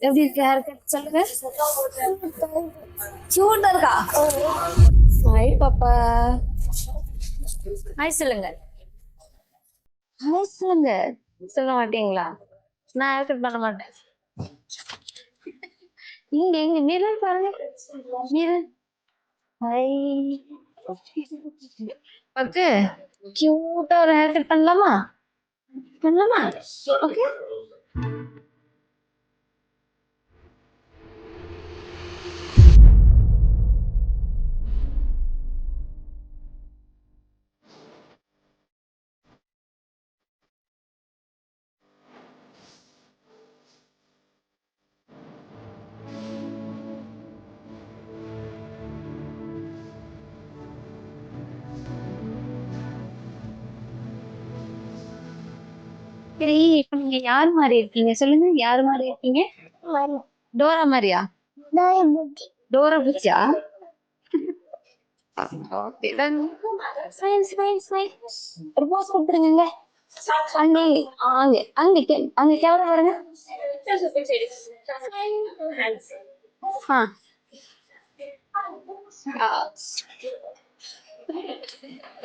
எப்படி இருக்கு hair cut சொல்லுங்க. கியூட்டா இருக்கா? ஹாய் பாப்பா. ஹாய் சொல்லுங்க. ஹாய் சொல்லுங்க. சொல்ல மாட்டீங்களா? நான் ஹேர் கட் பண்ண மாட்டேன். இங்க இங்க மிரர் பாருங்க. மிரர். ஹாய். ஓகே. கியூட்டா ஒரு ஹேர் கட் பண்ணலாமா? பண்ணலாமா? ஓகே. சரி, இப்ப நீங்க யார் மாதிரி இருக்கீங்க சொல்லுங்க. யார் மாதிரி இருக்கீங்க? டோரா மாதிரியா? டோரா பூச்சியா? Okay done. Smile smile smile. ஒரு போஸ் கொடுத்துருங்க. அங்கே அங்கே அங்கே அங்கே கேமரா பாருங்க. ஆ.